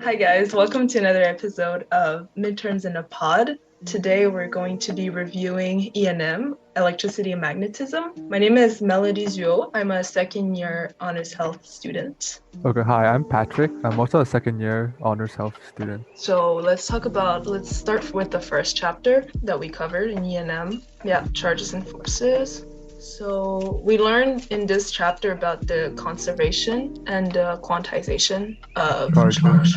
Hi guys, welcome to another episode of Midterms in a Pod. Today we're going to be reviewing EnM, Electricity and Magnetism. My name is Melody Zhuo. I'm a second year honors health student. Okay, hi, I'm Patrick. I'm also a second year honors health student. So let's start with the first chapter that we covered in EnM. Yeah, charges and forces. So we learned in this chapter about the conservation and quantization of Charge. charge.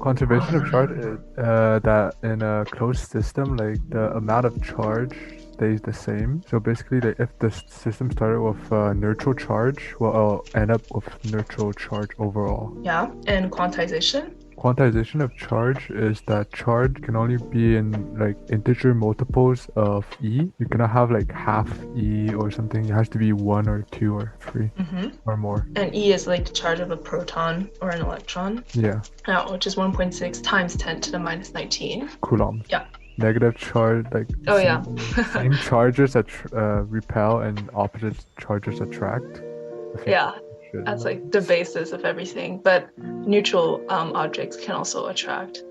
Conservation of charge is that in a closed system, like the amount of charge stays the same. So basically, like, if the system started with neutral charge, well, it'll end up with neutral charge overall. Yeah, and quantization. Quantization of charge is that charge can only be in like integer multiples of e. You cannot have like half e or something. It has to be 1 or 2 or 3 or more. And E is like the charge of a proton or an electron. Yeah. Which is 1.6 times 10 to the minus 19. Coulomb. Yeah. Negative charge, like same charges that repel and opposite charges attract. Yeah. That's like the basis of everything, but neutral objects can also attract.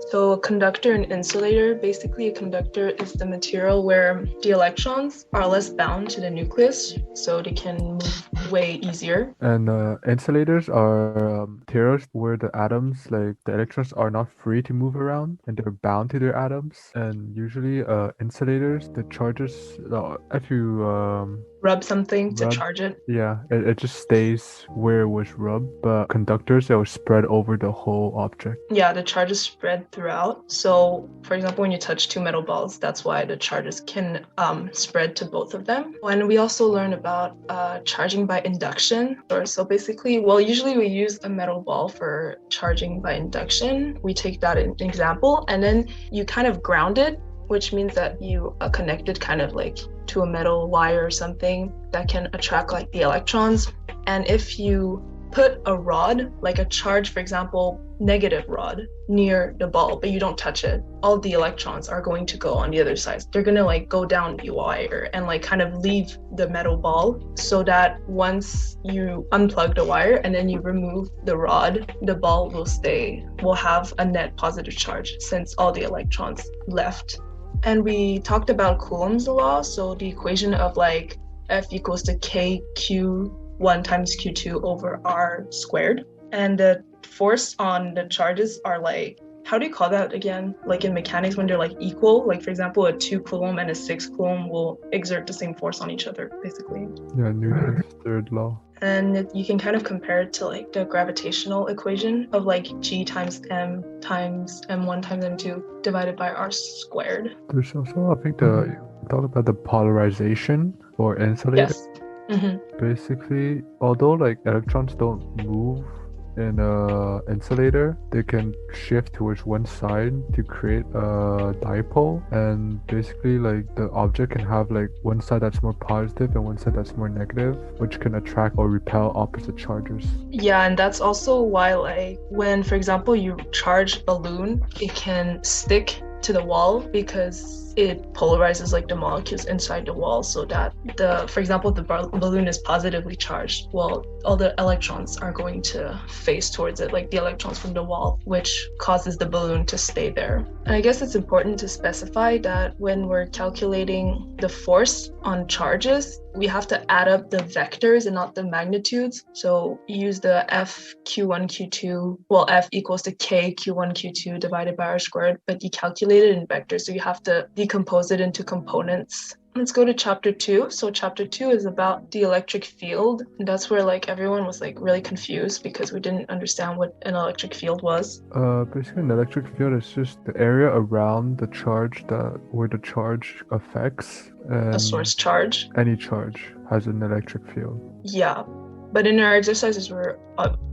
So a conductor and insulator, basically a conductor is the material where the electrons are less bound to the nucleus, so they can move way easier. And insulators are materials where the atoms, like the electrons, are not free to move around and they're bound to their atoms. And usually insulators, the charges, if you rub something to charge it. Yeah, it just stays where it was rubbed, but conductors, it will spread over the whole object. Yeah, the charges spread throughout. So, for example, when you touch two metal balls, that's why the charges can spread to both of them. And we also learn about charging by induction. So basically, usually we use a metal ball for charging by induction. We take that as an example, and then you kind of ground it, which means that you are connected kind of like to a metal wire or something that can attract like the electrons. And if you put a rod, like a charge, for example, negative rod near the ball, but you don't touch it, all the electrons are going to go on the other side. They're gonna like go down the wire and like kind of leave the metal ball, so that once you unplug the wire and then you remove the rod, the ball will have a net positive charge since all the electrons left. And we talked about Coulomb's law, so the equation of like F equals to KQ1 times Q2 over R squared. And the force on the charges are like, how do you call that again? Like in mechanics when they're like equal, like for example, a 2 Coulomb and a 6 Coulomb will exert the same force on each other, basically. Yeah, Newton's third law. And you can kind of compare it to like the gravitational equation of like G times M times M1 times M2 divided by R squared. There's also, I think, talk about the polarization for insulators. Yes. Basically, although like electrons don't move in a insulator, they can shift towards one side to create a dipole, and basically like the object can have like one side that's more positive and one side that's more negative, which can attract or repel opposite charges. Yeah, and that's also why like when, for example, you charge a balloon, it can stick to the wall because it polarizes like the molecules inside the wall, so that for example, the balloon is positively charged, well, all the electrons are going to face towards it, like the electrons from the wall, which causes the balloon to stay there. And I guess it's important to specify that when we're calculating the force on charges, we have to add up the vectors and not the magnitudes. So you use the F Q1 Q2, well, F equals to K Q1 Q2 divided by R squared, but you calculate it in vectors, so you have to decompose it into components. Let's go to chapter 2. So chapter 2 is about the electric field. And that's where like everyone was like really confused because we didn't understand what an electric field was. Basically an electric field is just the area around the charge where the charge affects. A source charge. Any charge has an electric field. Yeah. But in our exercises, we're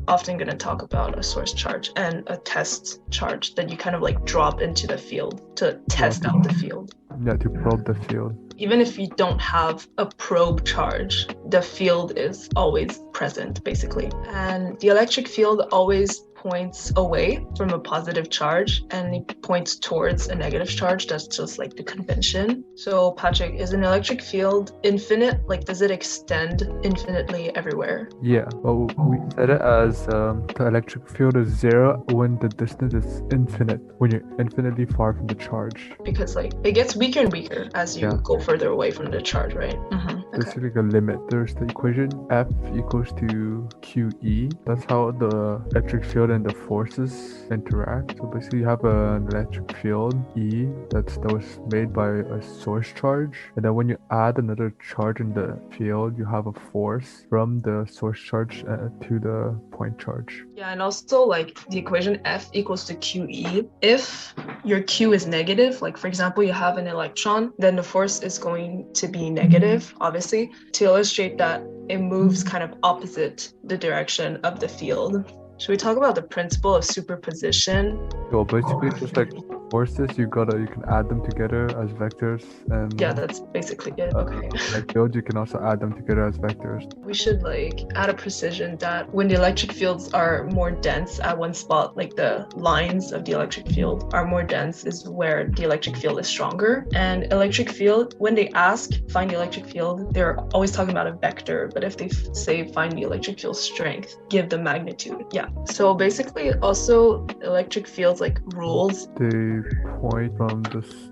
often going to talk about a source charge and a test charge that you kind of like drop into the field to test out the field. Yeah, to probe the field. Even if you don't have a probe charge, the field is always present, basically. And the electric field always points away from a positive charge and it points towards a negative charge. That's just like the convention. So Patrick, is an electric field infinite? Like, does it extend infinitely everywhere? Yeah, well, we said it as the electric field is zero when the distance is infinite, when you're infinitely far from the charge. Because like it gets weaker and weaker as you go further away from the charge, right? Basically a limit. There's the equation F equals to QE. That's how the electric field and the forces interact. So basically you have an electric field E that was made by a source charge, and then when you add another charge in the field, you have a force from the source charge to the point charge. Yeah, and also like the equation F equals to QE. If your Q is negative, like for example, you have an electron, then the force is going to be negative, obviously, to illustrate that it moves kind of opposite the direction of the field. Should we talk about the principle of superposition? Well, basically it's just like forces, you can add them together as vectors, and yeah, that's basically it. Okay. Like fields, you can also add them together as vectors. We should like add a precision that when the electric fields are more dense at one spot, like the lines of the electric field are more dense, is where the electric field is stronger. And electric field, when they ask find the electric field, they're always talking about a vector, but if they say find the electric field strength, give the magnitude. Yeah, so basically also electric fields like rules, they point from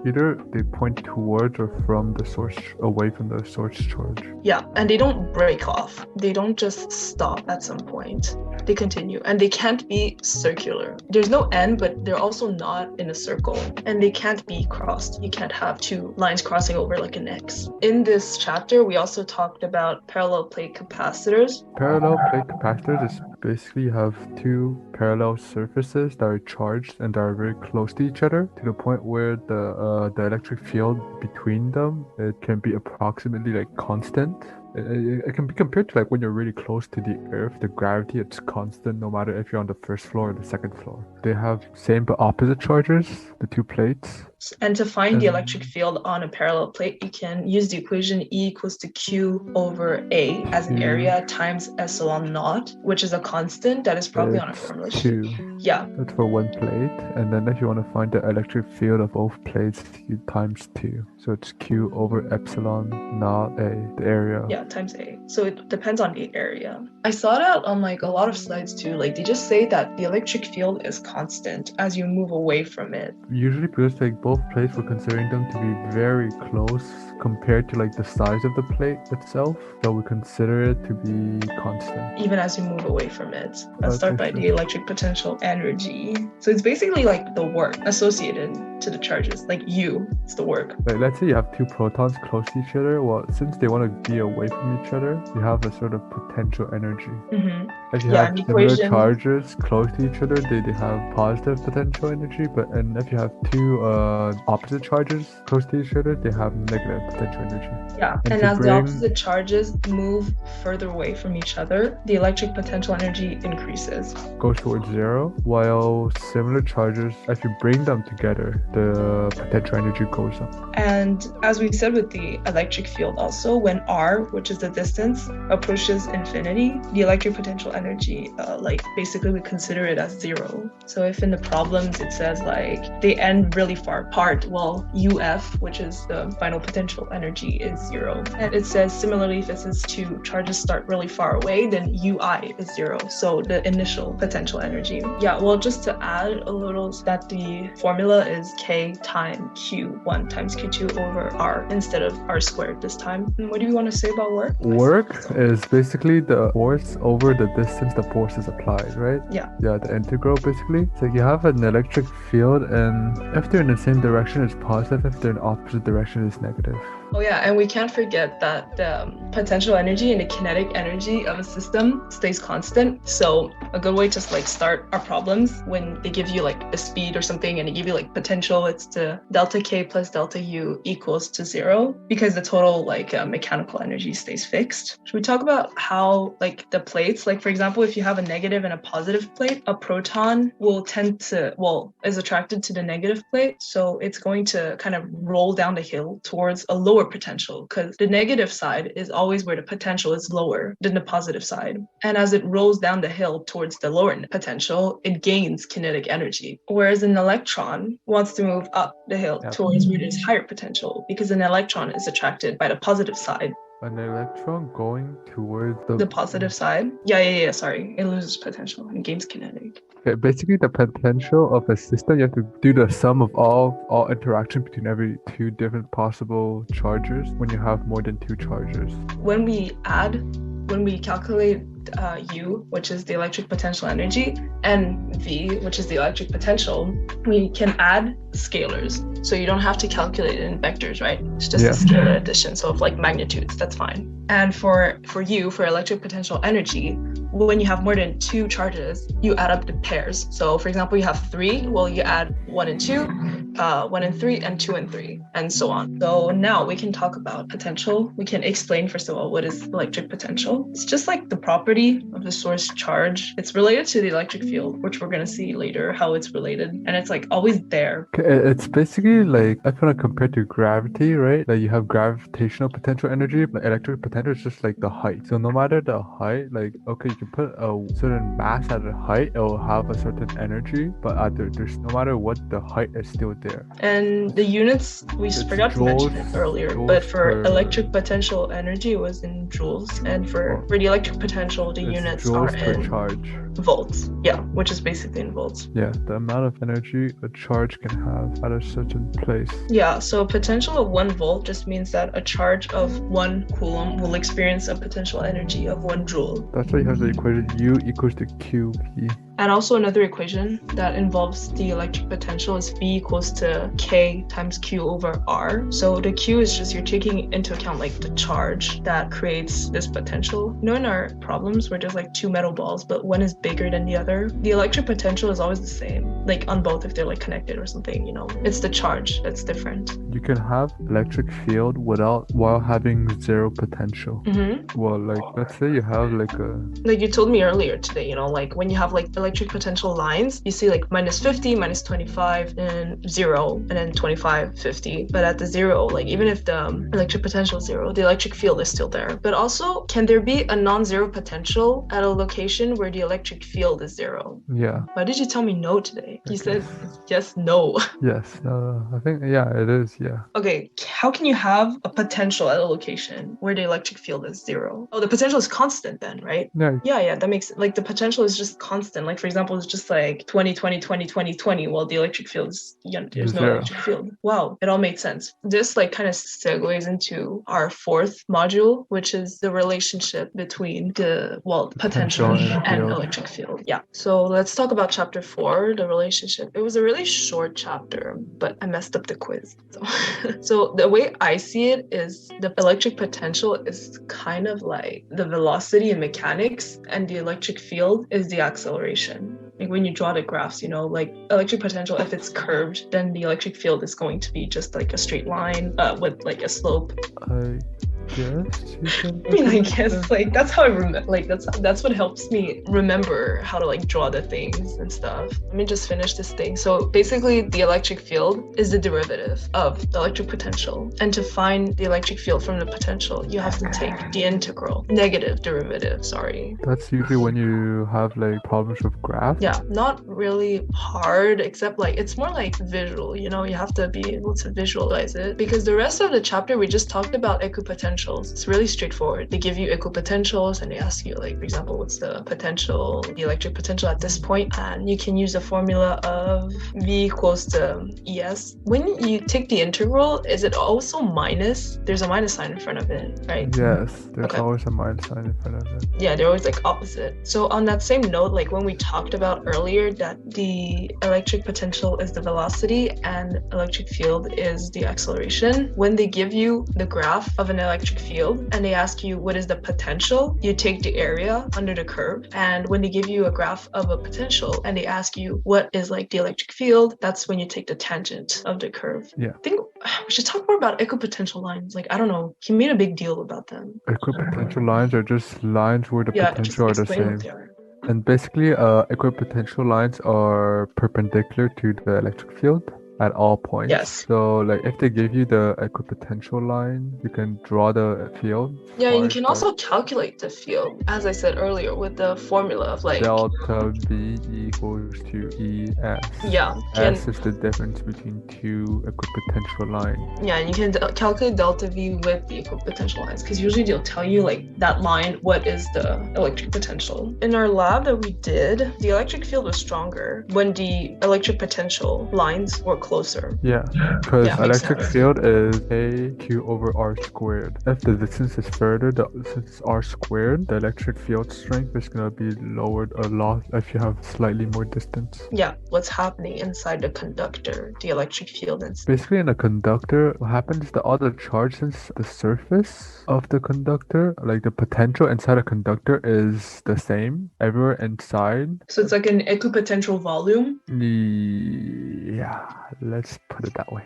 either they point towards or from the source, away from the source charge. Yeah, and they don't break off. They don't just stop at some point. They continue, and they can't be circular. There's no end, but they're also not in a circle, and they can't be crossed. You can't have two lines crossing over like an X. In this chapter, we also talked about parallel plate capacitors. Parallel plate capacitors is basically you have two parallel surfaces that are charged and that are very close to each other, to the point where the electric field between them, it can be approximately like constant. It can be compared to like when you're really close to the earth, the gravity, it's constant no matter if you're on the first floor or the second floor. They have same but opposite charges, the two plates. And to find the electric field on a parallel plate, you can use the equation E equals to Q over A as an area times epsilon naught, which is a constant that is probably on a formula sheet. Yeah. That's for one plate. And then if you want to find the electric field of both plates, you times 2. So it's Q over epsilon naught A, the area. Yeah, times A. So it depends on the area. I saw that on like a lot of slides too. Like they just say that the electric field is constant as you move away from it. Usually because like both plates, we're considering them to be very close compared to like the size of the plate itself, so we consider it to be constant even as you move away from it. Let's start by the electric potential energy. So it's basically like the work associated to the charges, like it's the work. Like let's say you have two protons close to each other. Well, since they want to be away from each other, you have a sort of potential energy. If you have similar charges close to each other, they have positive potential energy, and if you have two opposite charges close to each other, they have negative potential energy. Yeah, and as the opposite charges move further away from each other, the electric potential energy increases. Goes towards 0, while similar charges, if you bring them together, the potential energy goes up. And as we said with the electric field also, when R, which is the distance, approaches infinity, the electric potential energy, basically we consider it as 0. So if in the problems it says like they end really far apart, well, UF, which is the final potential energy, is 0. And it says similarly, if it says two charges start really far away, then UI is 0. So the initial potential energy. Yeah, well, just to add a little, that the formula is K times Q1 times Q2 over R instead of R squared this time. And what do you want to say about work? Work is basically the force over the distance the force is applied, right? Yeah, the integral basically. So you have an electric field, and if they're in the same direction, it's positive. If they're in opposite direction, it's negative. Oh yeah, and we can't forget that the potential energy and the kinetic energy of a system stays constant. So a good way to like start our problems when they give you like a speed or something and they give you like potential, it's to delta K plus delta U equals to 0, because the total like mechanical energy stays fixed. Should we talk about how like the plates, like for example, if you have a negative and a positive plate, a proton will is attracted to the negative plate. So it's going to kind of roll down the hill towards a lower lower potential because the negative side is always where the potential is lower than the positive side. And as it rolls down the hill towards the lower potential, it gains kinetic energy. Whereas an electron wants to move up the hill towards where there's higher potential because an electron is attracted by the positive side. An electron going towards the positive side. Sorry. It loses potential and gains kinetic. Okay, basically the potential of a system, you have to do the sum of all interaction between every two different possible charges when you have more than two charges. When we calculate U, which is the electric potential energy, and V, which is the electric potential, we can add scalars. So you don't have to calculate it in vectors, right? It's just a scalar addition. So if like magnitudes, that's fine. And for U, for electric potential energy, when you have more than two charges, you add up the pairs. So for example, you have 3, well, you add 1 and 2, 1 and 3, and 2 and 3, and so on. So now we can talk about potential. We can explain, first of all, what is electric potential. It's just like the property of the source charge. It's related to the electric field, which we're going to see later how it's related. And it's like always there. It's basically like, I kind of compare to gravity, right? Like you have gravitational potential energy, but electric potential is just like the height. So no matter the height, like, okay, you can put a certain mass at a height, it will have a certain energy, but there's no matter what, the height is still there. And the units, we forgot to mention it earlier, but for electric potential energy, it was in joules. And for the electric potential, the units are in charge. Volts. Yeah, which is basically in volts. Yeah, the amount of energy a charge can have at a certain place. Yeah, so a potential of 1 volt just means that a charge of 1 Coulomb will experience a potential energy of 1 joule. That's why you have the equation U equals to QV. And also another equation that involves the electric potential is V equals to K times Q over R. So the Q is just, you're taking into account like the charge that creates this potential. You know, in our problems where there's like 2 metal balls, but one is bigger than the other, the electric potential is always the same, like on both if they're like connected or something, you know. It's the charge that's different. You can have electric field while having 0 potential. Well, like let's say you have like you told me earlier today, you know, like when you have like electric potential lines, you see like minus 50, minus 25, and 0, and then 25, 50. But at the 0, like even if the electric potential is 0, the electric field is still there. But also, can there be a non-zero potential at a location where the electric field is 0? Yeah. Why did you tell me no today? You said yes, no. Yes. I think, yeah, it is. Yeah. Okay. How can you have a potential at a location where the electric field is 0? Oh, the potential is constant then, right? Yeah, that makes it, like the potential is just constant. Like for example, it's just like 20, 20, 20, 20, 20, while the electric field is, there's no electric field. Wow, it all made sense. This like kind of segues into our 4th module, which is the relationship between the potential and electric field. Yeah. So let's talk about chapter 4, the relationship. It was a really short chapter, but I messed up the quiz. So the way I see it is the electric potential is kind of like the velocity in mechanics, and the electric field is the acceleration. Like when you draw the graphs, you know, like electric potential, if it's curved, then the electric field is going to be just like a straight line with like a slope. I guess like that's how I remember, like that's what helps me remember how to like draw the things and stuff. Let me just finish this thing. So basically the electric field is the derivative of the electric potential, and to find the electric field from the potential you have to take the integral, negative derivative, sorry. That's usually when you have like problems with graphs. Yeah, not really hard, except like it's more like visual, you know, you have to be able to visualize it, because the rest of the chapter we just talked about equipotentials. It's really straightforward. They give you equipotentials and they ask you, like, for example, what's the potential, the electric potential at this point, and you can use the formula of V equals to ES. When you take the integral, is it also minus? There's a minus sign in front of it, right? Yes, there's always a minus sign in front of it. Yeah, they're always like opposite. So on that same note, like when we talked about earlier that the electric potential is the velocity and electric field is the acceleration, when they give you the graph of an electric field and they ask you what is the potential, you take the area under the curve. And when they give you a graph of a potential and they ask you what is like the electric field, that's when you take the tangent of the curve. Yeah. I think we should talk more about equipotential lines. Like, I don't know, he made a big deal about them. Equipotential lines are just lines where the potential are the same. And basically, equipotential lines are perpendicular to the electric field, at all points. Yes. So like if they give you the equipotential line, you can draw the field. Yeah, you far can as, also calculate the field, as I said earlier, with the formula of like delta V equals to ES. yeah, S is the difference between two equipotential lines. yeah, and you can calculate delta V with the equipotential lines, because usually they'll tell you like that line, what is the electric potential. In our lab that we did, the electric field was stronger when the electric potential lines were closer. Yeah, because Yeah, makes electric sense. field is A Q over R squared. If the distance is further, since it's R squared, the electric field strength is going to be lowered a lot if you have slightly more distance. Yeah, what's happening inside the conductor, the electric field and Basically, in a conductor, what happens is that all the charges, the surface of the conductor, like the potential inside a conductor is the same everywhere inside. so it's like an equipotential volume. Yeah, let's put it that way.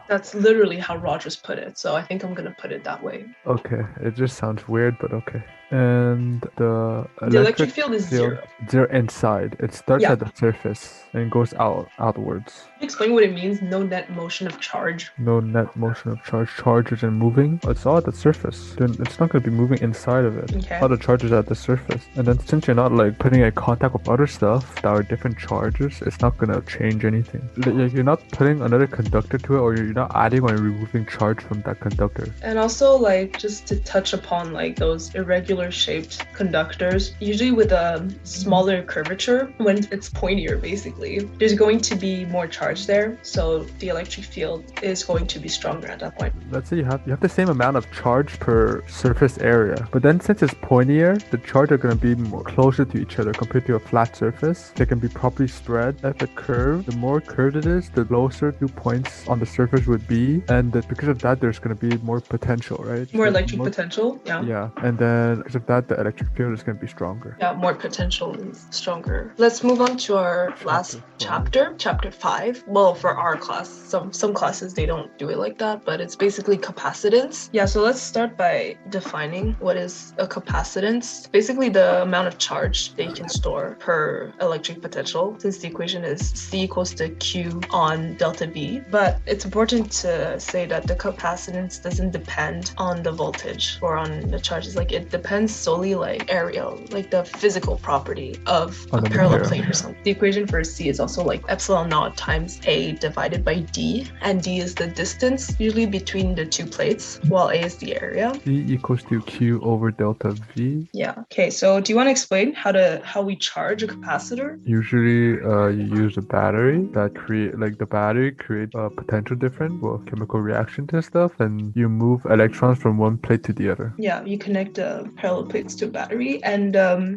That's literally how Rogers put it, so I think I'm gonna put it that way. Okay, it just sounds weird, but okay. And the electric field is zero. Zero inside. It starts Yeah. at the surface and goes outwards. Can you explain what it means? No net motion of charge. No net motion of charge. Charge isn't moving. It's all at the surface. Then it's not going to be moving inside of it. Okay. All the charges are at the surface. And then since you're not like putting it in contact with other stuff that are different charges, it's not going to change anything. You're not putting another conductor to it, or you're not adding or removing charge from that conductor. And also, like, just to touch upon like those irregular shaped conductors, usually with a smaller curvature, when it's pointier basically, there's going to be more charge there, so the electric field is going to be stronger at that point. Let's say you have the same amount of charge per surface area, but then since it's pointier, the charge are going to be more closer to each other compared to a flat surface. They can be properly spread. If it curved, the more curved it is, the closer 2 points on the surface would be, and because of that, there's going to be more potential, right? More electric potential, yeah. Yeah, and then because of that, the electric field is going to be stronger. Yeah, more potential is stronger. Let's move on to our last chapter 5. Well, for our class, some classes they don't do it like that, but it's basically capacitance. Yeah, so let's start by defining what is a capacitance. Basically the amount of charge that you can store per electric potential, since the equation is C equals to Q on delta V. But it's important to say that the capacitance doesn't depend on the voltage or on the charges. Like, it depends solely like area, like the physical property of a parallel plate or something. The equation for C is also like epsilon naught times A divided by D, and D is the distance usually between the two plates, while A is the area. E equals to Q over delta V. Yeah. Okay, so do you want to explain how we charge a capacitor? Usually you use a battery that creates a potential difference, well, chemical reaction to stuff, and you move electrons from one plate to the other. Yeah, you connect parallel plates to a battery, and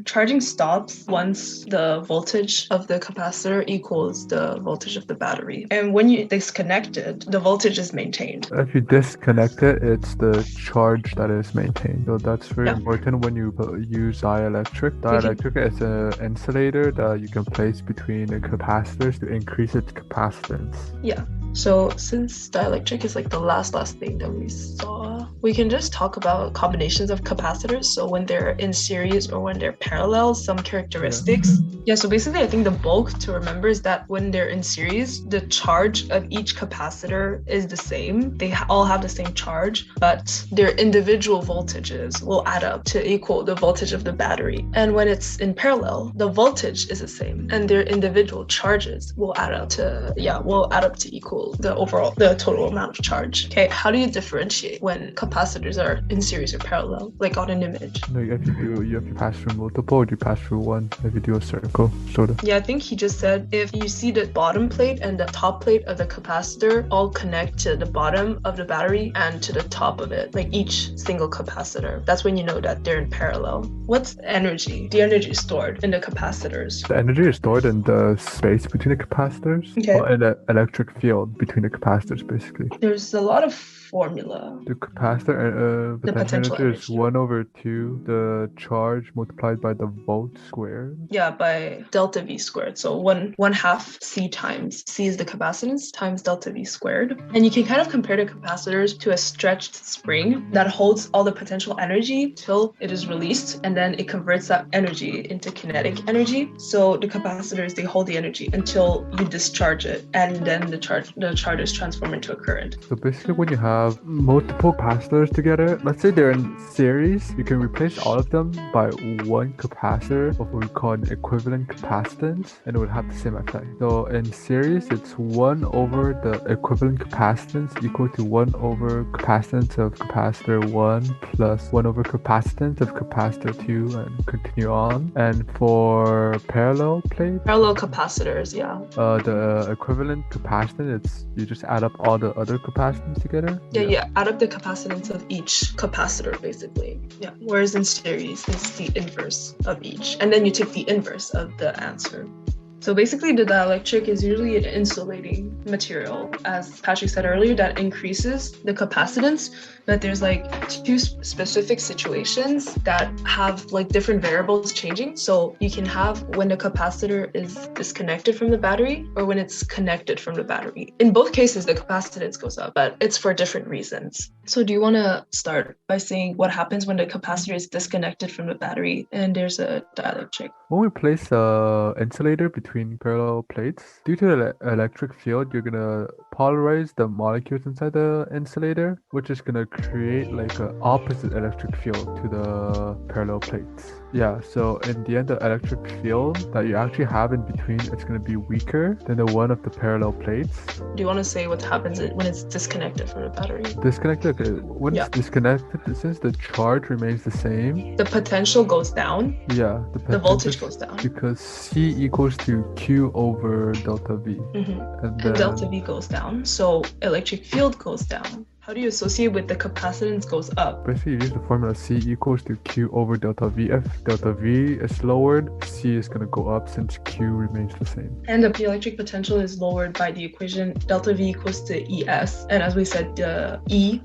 charging stops once the voltage of the capacitor equals the voltage of the battery. And when you disconnect it, the voltage is maintained. If you disconnect it, it's the charge that is maintained. So that's very important when you use dielectric. Dielectric is an insulator that you can place between the capacitors to increase its capacitance. Yeah. So since dielectric is like the last thing that we saw, we can just talk about combinations of capacitors. So when they're in series or when they're parallel, some characteristics. Yeah, so basically I think the bulk to remember is that when they're in series, the charge of each capacitor is the same. They all have the same charge, but their individual voltages will add up to equal the voltage of the battery. And when it's in parallel, the voltage is the same and their individual charges will add up to equal the total amount of charge. Okay, how do you differentiate when capacitors are in series or parallel, like on an image? No, you have to pass through multiple, or you pass through one if you do a circle, sort of. Yeah, I think he just said if you see the bottom plate and the top plate of the capacitor all connect to the bottom of the battery and to the top of it, like each single capacitor, that's when you know that they're in parallel. What's energy? The energy is stored in the capacitors. The energy is stored in the space between the capacitors, okay, or in the electric field between the capacitors, basically. There's a lot of formula. The capacitor The potential potentiometer is energy. 1/2 the charge multiplied by the volt squared. Yeah, by delta V squared. So one half C times C is the capacitance times delta V squared. And you can kind of compare the capacitors to a stretched spring that holds all the potential energy till it is released, and then it converts that energy into kinetic energy. So the capacitors, they hold the energy until you discharge it, and then the charges transform into a current. So basically when you have multiple capacitors together, let's say they're in series, you can replace all of them by one capacitor of what we call an equivalent capacitance, and it would have the same effect. So in series, it's 1/, the equivalent capacitance equal to 1/, capacitance of capacitor 1 plus 1/, capacitance of capacitor 2, and continue on. And for parallel Capacitors, yeah. The equivalent capacitance, it's you just add up all the other capacitance together. Yeah. Add up the capacitance of each capacitor, basically. Yeah. Whereas in series, it's the inverse of each, and then you take the inverse of the answer. So basically, the dielectric is usually an insulating material, as Patrick said earlier, that increases the capacitance. But there's like two specific situations that have like different variables changing. So you can have when the capacitor is disconnected from the battery or when it's connected from the battery. In both cases, the capacitance goes up, but it's for different reasons. So do you want to start by saying what happens when the capacitor is disconnected from the battery and there's a dielectric? When we place an insulator between parallel plates, due to the electric field, you're gonna polarize the molecules inside the insulator, which is gonna create like an opposite electric field to the parallel plates. Yeah, so in the end, the electric field that you actually have in between, it's gonna be weaker than the one of the parallel plates. Do you want to say what happens when it's disconnected from the battery? Disconnected, okay. When it's disconnected, since the charge remains the same, the potential goes down. Yeah, the voltage goes down. Because C equals to Q over delta V. And delta V goes down, so electric field goes down. How do you associate with the capacitance goes up? Basically, you use the formula C equals to Q over delta V. If delta V is lowered, C is going to go up since Q remains the same. And the electric potential is lowered by the equation delta V equals to ES. And as we said, the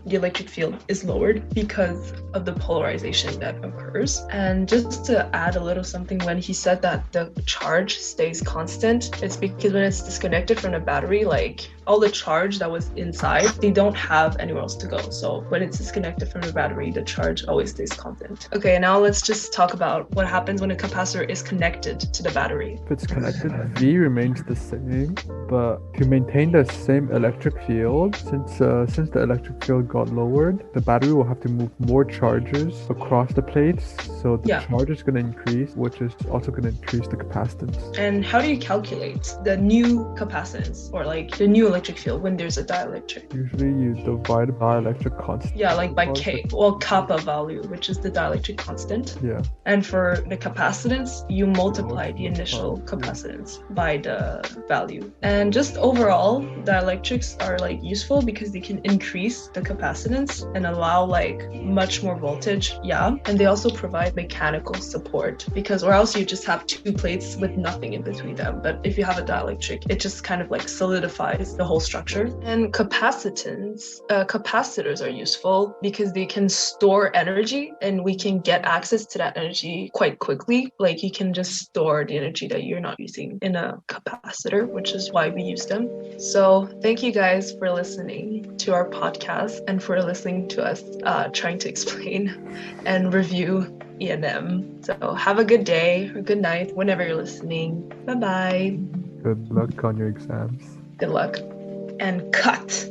electric field, is lowered because of the polarization that occurs. And just to add a little something, when he said that the charge stays constant, it's because when it's disconnected from the battery, like all the charge that was inside, they don't have anywhere else to go. So when it's disconnected from the battery, the charge always stays constant. Okay, now let's just talk about what happens when a capacitor is connected to the battery. If it's connected, V remains the same, but to maintain the same electric field, since the electric field got lowered, the battery will have to move more charges across the plates, so the charge is going to increase, which is also going to increase the capacitance. And how do you calculate the new capacitance, or like the new electric field when there's a dielectric? Usually you divide the dielectric constant. Yeah, like by K, well, kappa value, which is the dielectric constant. Yeah. And for the capacitance, you multiply the initial capacitance by the value. And just overall, dielectrics are like useful because they can increase the capacitance and allow like much more voltage. Yeah. And they also provide mechanical support, because or else you just have two plates with nothing in between them. But if you have a dielectric, it just kind of like solidifies the whole structure. And capacitors are useful because they can store energy, and we can get access to that energy quite quickly. Like you can just store the energy that you're not using in a capacitor, which is why we use them. So thank you guys for listening to our podcast and for listening to us trying to explain and review EnM. So have a good day or good night whenever you're listening. Bye-bye. Good luck on your exams. Good luck. And cut.